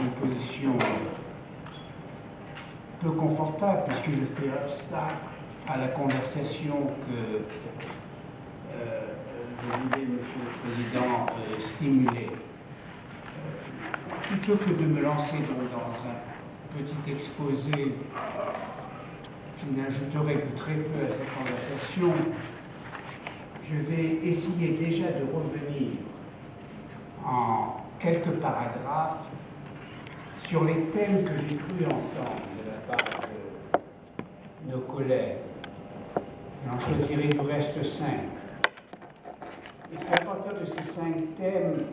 une position peu confortable puisque je fais obstacle à la conversation que vous voulez, Monsieur le Président, stimuler. Plutôt que de me lancer donc dans un petit exposé qui n'ajouterait que très peu à cette conversation, je vais essayer déjà de revenir en quelques paragraphes sur les thèmes que j'ai cru entendre de la part de nos collègues. J'en choisirai du reste 5. Et puis à partir de ces 5 thèmes,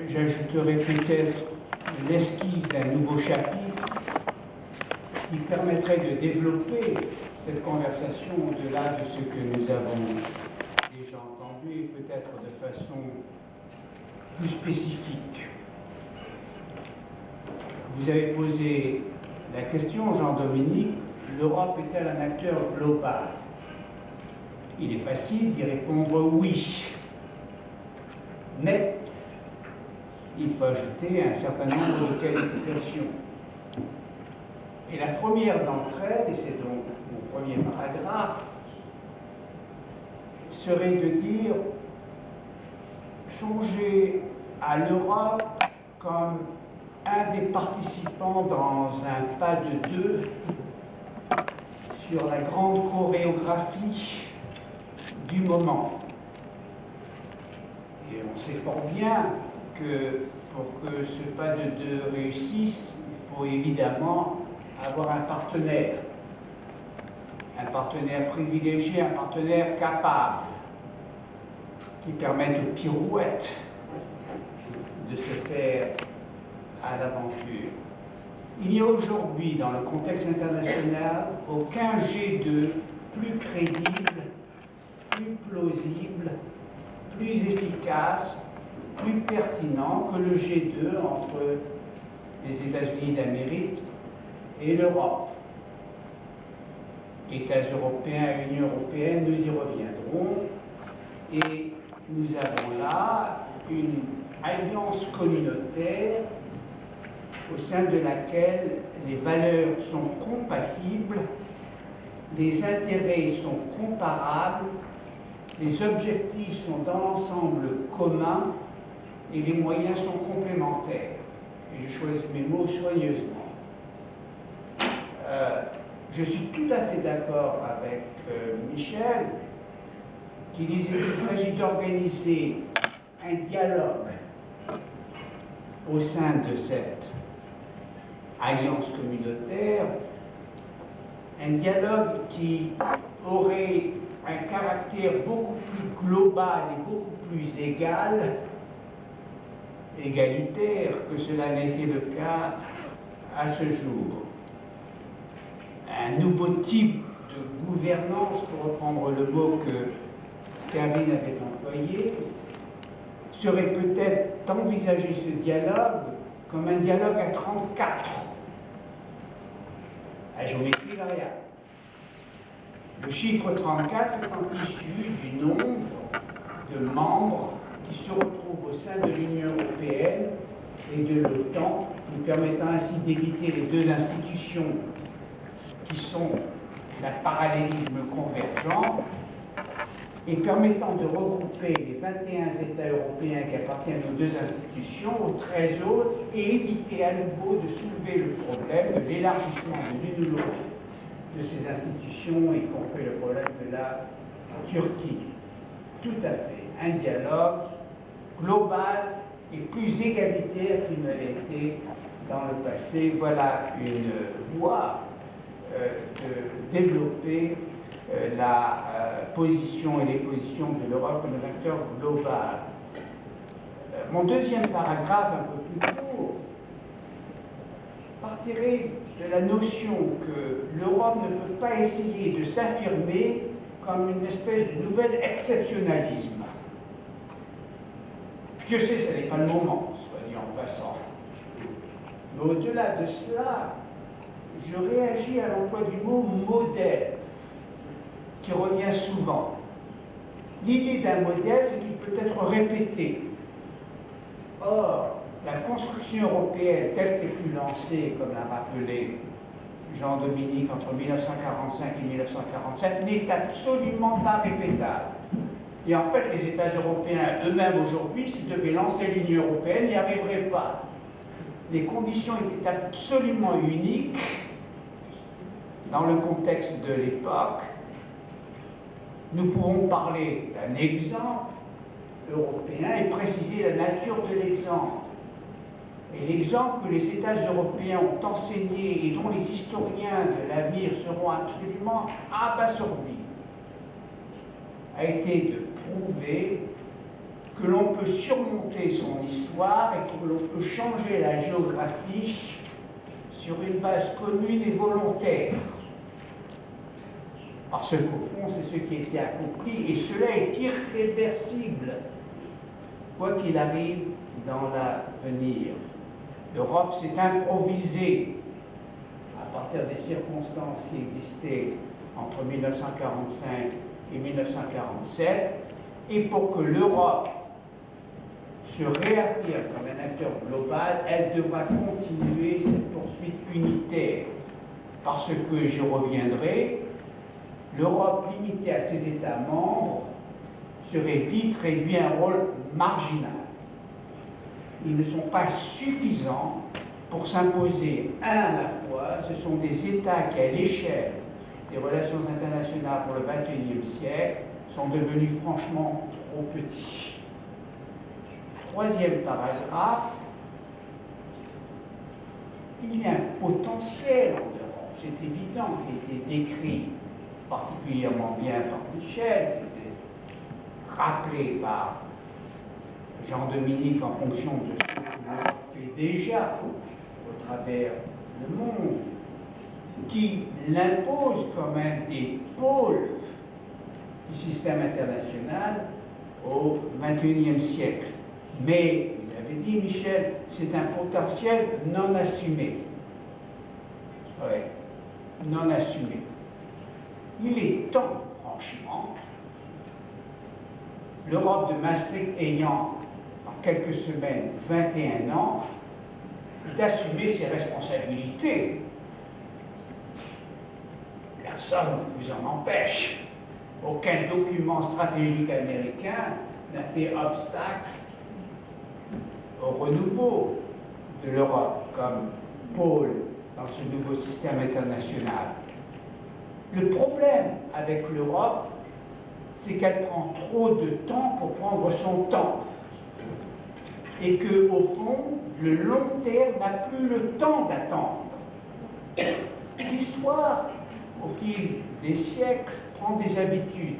j'ajouterai peut-être l'esquisse d'un nouveau chapitre qui permettrait de développer cette conversation au-delà de ce que nous avons déjà entendu et peut-être de façon plus spécifique. Vous avez posé la question, Jean-Dominique, l'Europe est-elle un acteur global? Il est facile d'y répondre oui. Mais il faut ajouter un certain nombre de qualifications. Et la première d'entre elles, et c'est donc mon premier paragraphe, serait de dire changer à l'Europe comme un des participants dans un pas de deux sur la grande chorégraphie du moment. Et on sait fort bien que pour que ce pas de deux réussisse, il faut évidemment avoir un partenaire privilégié, un partenaire capable, qui permette aux pirouettes de se faire à l'aventure. Il n'y a aujourd'hui, dans le contexte international, aucun G2 plus crédible, plus plausible, plus efficace, plus pertinent que le G2 entre les États-Unis d'Amérique et l'Europe. États européens et Union européenne, nous y reviendrons. Et nous avons là une alliance communautaire au sein de laquelle les valeurs sont compatibles, les intérêts sont comparables, les objectifs sont dans l'ensemble communs et les moyens sont complémentaires. Et je choisis mes mots soigneusement. Je suis tout à fait d'accord avec Michel qui disait qu'il s'agit d'organiser un dialogue au sein de cette alliance communautaire, un dialogue qui aurait un caractère beaucoup plus global et beaucoup plus égalitaire que cela n'a été le cas à ce jour. Un nouveau type de gouvernance, pour reprendre le mot que Karine avait employé, serait peut-être d'envisager ce dialogue comme un dialogue à 34, à géométrie variable. Le chiffre 34 étant issu du nombre de membres qui se retrouvent au sein de l'Union européenne et de l'OTAN, nous permettant ainsi d'éviter les deux institutions qui sont d'un parallélisme convergent et permettant de regrouper les 21 États européens qui appartiennent aux deux institutions, aux 13 autres, et éviter à nouveau de soulever le problème de l'élargissement de l'Union de ces institutions, y compris le problème de la Turquie. Tout à fait. Un dialogue global et plus égalitaire qu'il ne l'ait été dans le passé. Voilà une voie de développer la position et les positions de l'Europe comme un acteur global. Mon deuxième paragraphe, un peu plus court, partirait de la notion que l'Europe ne peut pas essayer de s'affirmer comme une espèce de nouvel exceptionnalisme. Dieu sait, ce n'est pas le moment, soit dit en passant. Mais au-delà de cela, je réagis à l'emploi du mot modèle, qui revient souvent. L'idée d'un modèle, c'est qu'il peut être répété. Or, la construction européenne telle qu'elle fut lancée, comme l'a rappelé Jean-Dominique, entre 1945 et 1947, n'est absolument pas répétable. Et en fait, les États européens eux-mêmes aujourd'hui, s'ils devaient lancer l'Union européenne, n'y arriveraient pas. Les conditions étaient absolument uniques dans le contexte de l'époque. Nous pouvons parler d'un exemple européen et préciser la nature de l'exemple. Et l'exemple que les États européens ont enseigné et dont les historiens de l'avenir seront absolument abasourdis a été de prouver que l'on peut surmonter son histoire et que l'on peut changer la géographie sur une base commune et volontaire. Parce qu'au fond, c'est ce qui a été accompli, et cela est irréversible, quoi qu'il arrive dans l'avenir. L'Europe s'est improvisée à partir des circonstances qui existaient entre 1945 et 1947, et pour que l'Europe se réaffirme comme un acteur global, elle devra continuer cette poursuite unitaire. Parce que, j'y reviendrai, l'Europe limitée à ses États membres serait vite réduite à un rôle marginal. Ils ne sont pas suffisants pour s'imposer un à la fois. Ce sont des États qui, à l'échelle des relations internationales pour le XXIe siècle, sont devenus franchement trop petits. Troisième paragraphe, il y a un potentiel en Europe, c'est évident, qui a été décrit particulièrement bien par Michel, qui était rappelé par Jean-Dominique en fonction de ce que l'Europe fait déjà au travers le monde, qui l'impose comme un des pôles du système international au XXIe siècle. Mais, vous avez dit, Michel, c'est un potentiel non assumé. Oui, non assumé. Il est temps, franchement, l'Europe de Maastricht ayant, en quelques semaines, 21 ans, d'assumer ses responsabilités. Personne ne vous en empêche. Aucun document stratégique américain n'a fait obstacle au renouveau de l'Europe comme pôle dans ce nouveau système international. Le problème avec l'Europe, c'est qu'elle prend trop de temps pour prendre son temps. Et qu'au fond, le long terme n'a plus le temps d'attendre. L'histoire, au fil des siècles, prend des habitudes.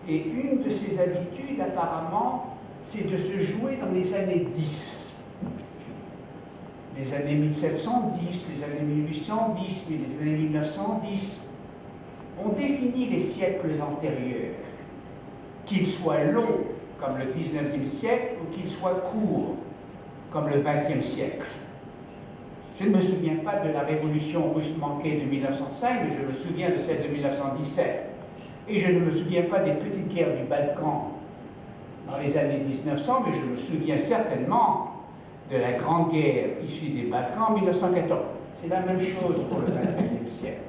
Et une de ces habitudes, apparemment, c'est de se jouer dans les années 10. Les années 1710, les années 1810, mais les années 1910 ont défini les siècles antérieurs, qu'ils soient longs, comme le 19e siècle, ou qu'ils soient courts, comme le 20e siècle. Je ne me souviens pas de la révolution russe manquée de 1905, mais je me souviens de celle de 1917. Et je ne me souviens pas des petites guerres du Balkan dans les années 1900, mais je me souviens certainement de la Grande Guerre issue des Balkans en 1914. C'est la même chose pour le XXIe siècle.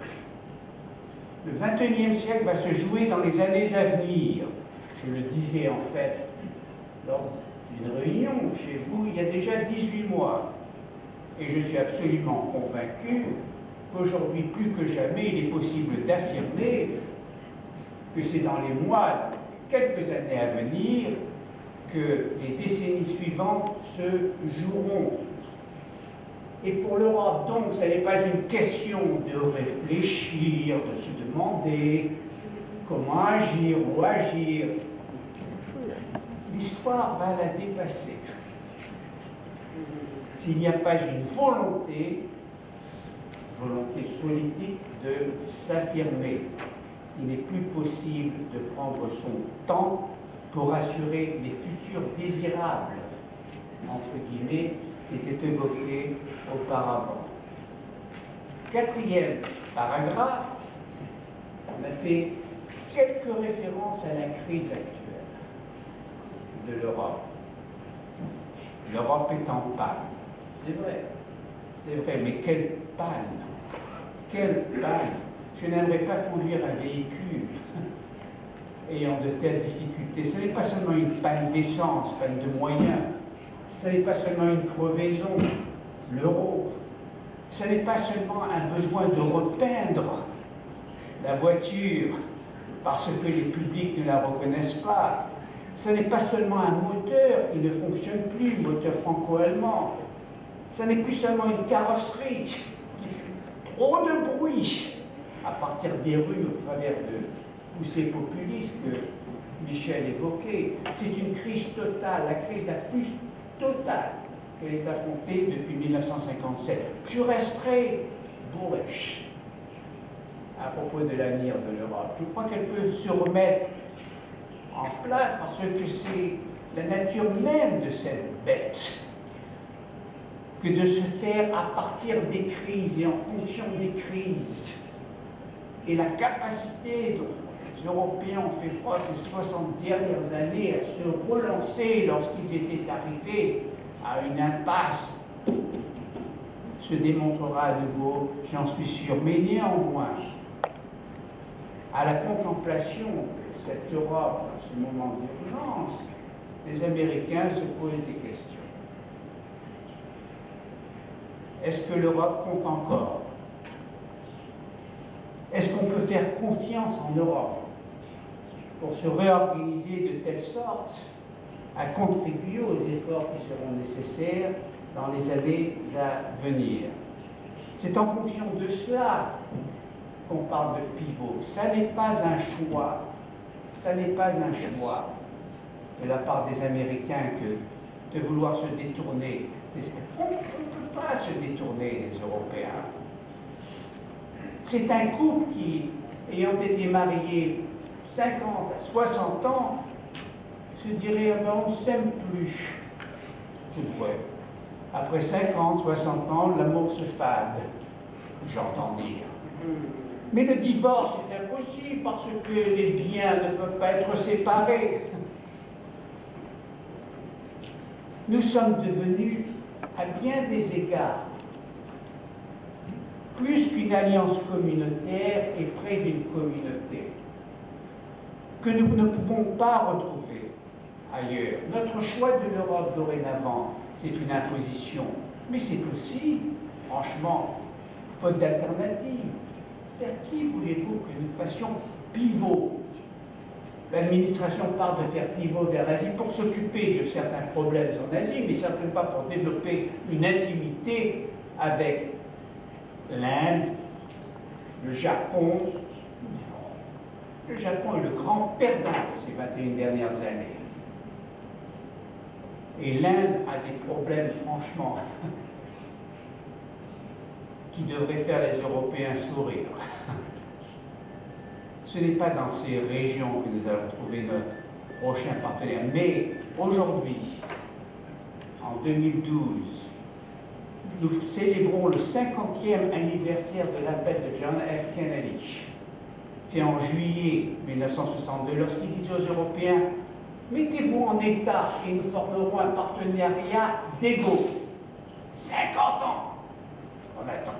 Le XXIe siècle va se jouer dans les années à venir. Je le disais en fait lors d'une réunion chez vous il y a déjà 18 mois. Et je suis absolument convaincu qu'aujourd'hui, plus que jamais, il est possible d'affirmer que c'est dans les mois, quelques années à venir, que les décennies suivantes se joueront. Et pour l'Europe, donc, ce n'est pas une question de réfléchir, de se demander comment agir ou agir. L'histoire va la dépasser. S'il n'y a pas une volonté politique de s'affirmer, il n'est plus possible de prendre son temps pour assurer les futurs désirables, entre guillemets, qui étaient évoqués auparavant. Quatrième paragraphe, on a fait quelques références à la crise actuelle de l'Europe. l'Europe est en panne. C'est vrai, mais quelle panne! Quelle panne! Je n'aimerais pas conduire un véhicule ayant de telles difficultés. Ce n'est pas seulement une panne d'essence, panne de moyens, ce n'est pas seulement une crevaison, l'euro, ce n'est pas seulement un besoin de repeindre la voiture parce que les publics ne la reconnaissent pas. Ce n'est pas seulement un moteur qui ne fonctionne plus, moteur franco-allemand. Ce n'est plus seulement une carrosserie qui fait trop de bruit à partir des rues au travers de poussées populistes que Michel évoquait. C'est une crise totale, la crise la plus totale qu'elle est affrontée depuis 1957. Je resterai bourriche à propos de l'avenir de l'Europe. Je crois qu'elle peut se remettre en place parce que c'est la nature même de cette bête que de se faire à partir des crises et en fonction des crises. Et la capacité dont les Européens ont fait preuve ces 60 dernières années à se relancer lorsqu'ils étaient arrivés à une impasse se démontrera à nouveau, j'en suis sûr. Mais néanmoins, à la contemplation de cette Europe dans ce moment d'urgence, les Américains se posent des questions. Est-ce que l'Europe compte encore? Est-ce qu'on peut faire confiance en Europe pour se réorganiser de telle sorte à contribuer aux efforts qui seront nécessaires dans les années à venir? C'est en fonction de cela qu'on parle de pivot. Ça n'est pas un choix. Ça n'est pas un choix de la part des Américains que de vouloir se détourner. On ne peut pas se détourner des Européens. C'est un couple qui, ayant été marié 50 à 60 ans, se dirait on ne s'aime plus. C'est vrai. Après 50, 60 ans, l'amour se fade, j'entends dire. Mais le divorce est impossible parce que les biens ne peuvent pas être séparés. Nous sommes devenus, à bien des égards, plus qu'une alliance communautaire et près d'une communauté, que nous ne pouvons pas retrouver ailleurs. Notre choix de l'Europe dorénavant, c'est une imposition, mais c'est aussi, franchement, faute d'alternative. Vers qui voulez-vous que nous fassions pivot? L'administration parle de faire pivot vers l'Asie pour s'occuper de certains problèmes en Asie, mais certainement pas pour développer une intimité avec l'Inde, le Japon. Le Japon est le grand perdant de ces 21 dernières années. Et l'Inde a des problèmes, franchement, qui devraient faire les Européens sourire. Ce n'est pas dans ces régions que nous allons trouver notre prochain partenaire. Mais aujourd'hui, en 2012, nous célébrons le 50e anniversaire de l'appel de John F. Kennedy, fait en juillet 1962, lorsqu'il disait aux Européens « Mettez-vous en état et nous formerons un partenariat d'égaux. » 50 ans, on attend.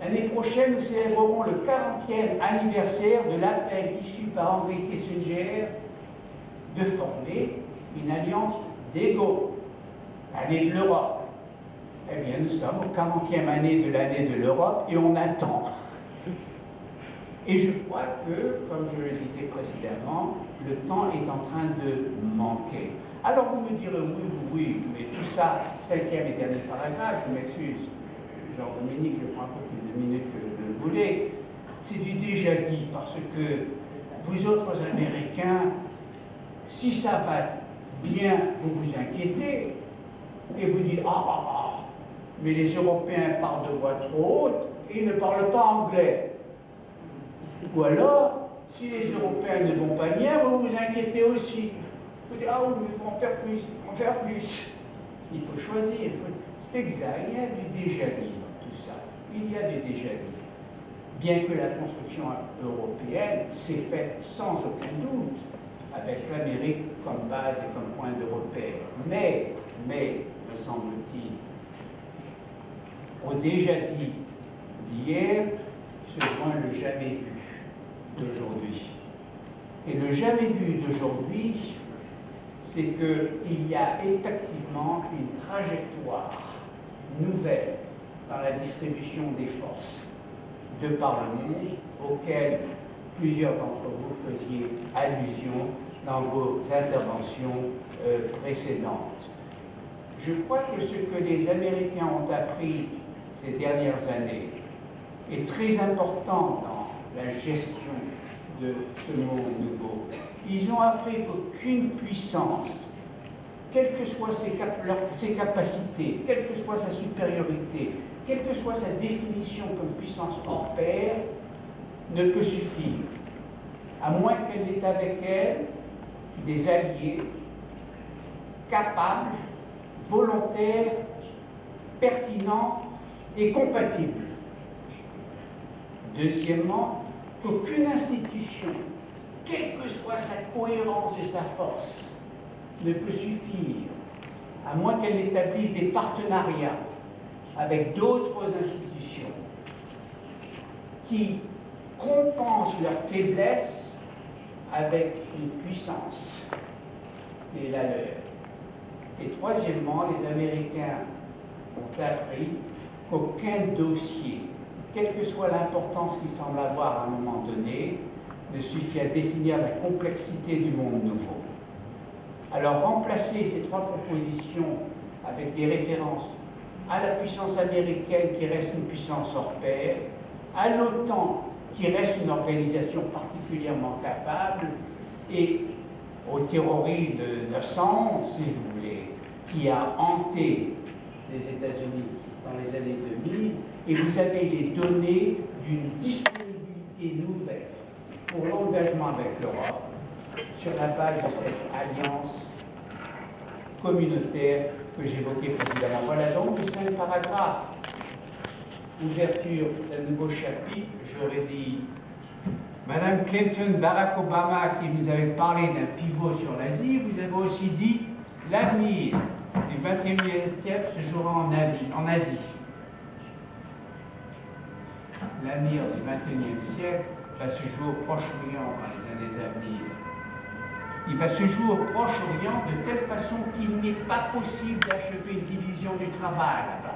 L'année prochaine, nous célébrerons le 40e anniversaire de l'appel issu par Henry Kissinger de former une alliance d'égaux, l'année de l'Europe. Eh bien, nous sommes au 40e année de l'Europe et on attend. Et je crois que, comme je le disais précédemment, le temps est en train de manquer. Alors vous me direz, oui, mais tout ça, 5e et dernier paragraphe, je m'excuse, Jean-Dominique, je prends un peu plus de minutes que je ne le voulais, c'est du déjà dit, parce que vous autres Américains, si ça va bien, vous vous inquiétez, et vous dites, mais les Européens parlent de voix trop haute, et ils ne parlent pas anglais. Ou alors, si les Européens ne vont pas bien, vous vous inquiétez aussi. Vous dites, oui, mais il faut en faire plus, il faut en faire plus. Il faut choisir. C'est exact, il y a du déjà dit dans tout ça. Il y a du déjà dit. Bien que la construction européenne s'est faite sans aucun doute, avec l'Amérique comme base et comme point de repère. Mais mais, me semble-t-il, ont déjà dit d'hier ce point le jamais vu d'aujourd'hui. Et le jamais vu d'aujourd'hui, c'est qu'il y a effectivement une trajectoire nouvelle dans la distribution des forces de par le monde, auquel plusieurs d'entre vous faisiez allusion dans vos interventions précédentes. Je crois que ce que les Américains ont appris ces dernières années est très important dans la gestion de ce monde nouveau. Ils ont appris qu'aucune puissance, quelles que soient ses capacités, quelle que soit sa supériorité, quelle que soit sa définition comme puissance hors pair, ne peut suffire, à moins qu'elle ait avec elle des alliés capables, volontaires, pertinents et compatibles. Deuxièmement, qu'aucune institution, quelle que soit sa cohérence et sa force, ne peut suffire, à moins qu'elle établisse des partenariats avec d'autres institutions qui compensent leur faiblesse avec une puissance qui est la leur. Et troisièmement, les Américains ont appris qu'aucun dossier, quelle que soit l'importance qu'il semble avoir à un moment donné, ne suffit à définir la complexité du monde nouveau. Alors remplacer ces trois propositions avec des références à la puissance américaine qui reste une puissance hors pair, à l'OTAN qui reste une organisation particulièrement capable, et aux théories de 900, si vous voulez, qui a hanté les États-Unis dans les années 2000, et vous avez les données d'une disponibilité nouvelle pour l'engagement avec l'Europe sur la base de cette alliance communautaire que j'évoquais précédemment. Voilà donc les 5 paragraphes. Ouverture d'un nouveau chapitre, j'aurais dit Madame Clinton, Barack Obama qui nous avait parlé d'un pivot sur l'Asie, vous avez aussi dit l'avenir du XXe siècle se jouera en Asie. L'avenir du XXe siècle va se jouer au Proche-Orient dans les années à venir. Il va se jouer au Proche-Orient de telle façon qu'il n'est pas possible d'achever une division du travail là-bas.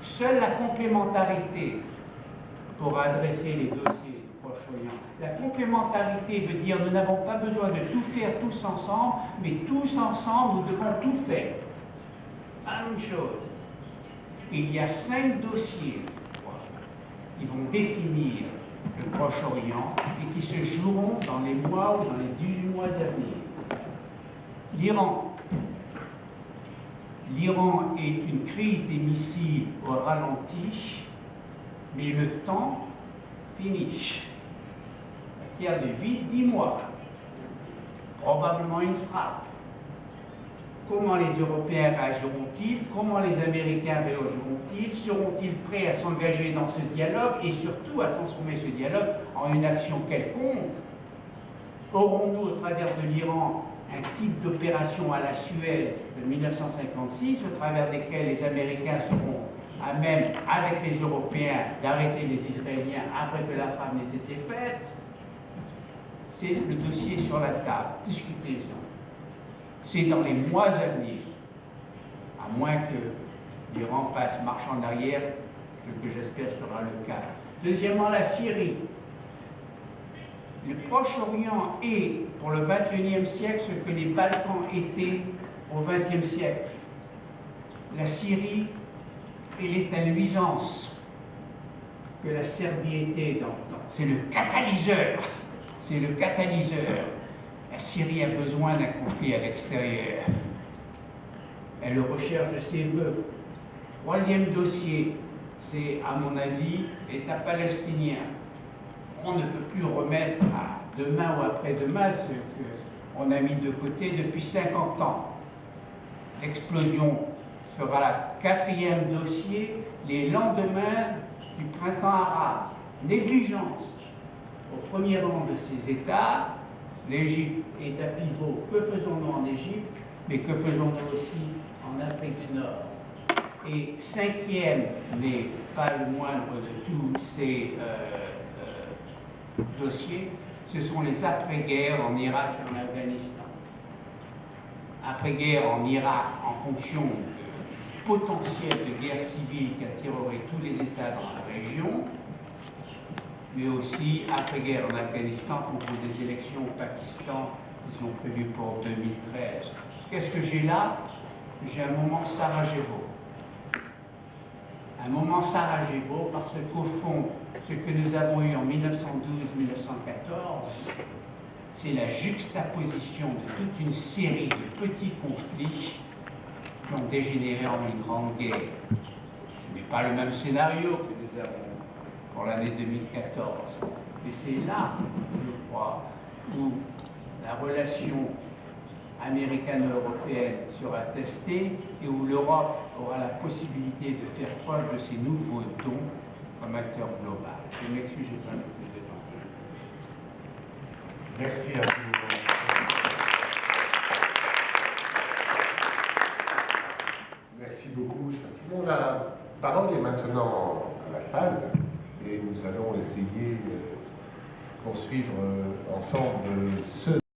Seule la complémentarité pour adresser les dossiers du Proche-Orient. La complémentarité veut dire nous n'avons pas besoin de tout faire tous ensemble, mais tous ensemble nous devons tout faire. Même chose. Il y a 5 dossiers qui vont définir le Proche-Orient et qui se joueront dans les mois ou dans les 18 mois à venir. L'Iran. L'Iran est une crise des missiles au ralenti, mais le temps finit. À partir de 8-10 mois, probablement une frappe. Comment les Européens réagiront-ils? Comment les Américains réagiront-ils? Seront-ils prêts à s'engager dans ce dialogue et surtout à transformer ce dialogue en une action quelconque? Aurons-nous, au travers de l'Iran, un type d'opération à la Suez de 1956, au travers desquelles les Américains seront à même, avec les Européens, d'arrêter les Israéliens après que la femme ait été faite? C'est le dossier sur la table. Discutez-en. C'est dans les mois à venir, à moins que l'Iran fasse marche en arrière, ce que j'espère sera le cas. Deuxièmement, la Syrie. Le Proche-Orient est, pour le XXIe siècle, ce que les Balkans étaient au XXe siècle. La Syrie, elle est à nuisance que la Serbie était dans. C'est le catalyseur. C'est le catalyseur. La Syrie a besoin d'un conflit à l'extérieur. Elle recherche de ses vœux. Troisième dossier, c'est, à mon avis, l'État palestinien. On ne peut plus remettre à demain ou après-demain ce qu'on a mis de côté depuis 50 ans. L'explosion sera le 4e dossier, les lendemains du printemps arabe. Négligence au premier rang de ces États. L'Égypte est à pivot. Que faisons-nous en Égypte? Mais que faisons-nous aussi en Afrique du Nord. Et cinquième, mais pas le moindre de tous ces dossiers, ce sont les après-guerres en Irak et en Afghanistan. Après-guerre en Irak, en fonction du potentiel de guerre civile qui attirerait tous les États dans la région, mais aussi après-guerre en Afghanistan, en fonction des élections au Pakistan qui sont prévues pour 2013. Qu'est-ce que j'ai là? J'ai un moment Sarajevo. Un moment Sarajevo parce qu'au fond, ce que nous avons eu en 1912-1914, c'est la juxtaposition de toute une série de petits conflits qui ont dégénéré en une grande guerre. Ce n'est pas le même scénario que nous avons pour l'année 2014. Et c'est là, je crois, où la relation américano-européenne sera testée et où l'Europe aura la possibilité de faire preuve de ses nouveaux dons comme acteur global. Je m'excuse, j'ai pas plus de temps. Merci infiniment. Merci beaucoup, cher Simon. La parole est maintenant à la salle et nous allons essayer de poursuivre ensemble ce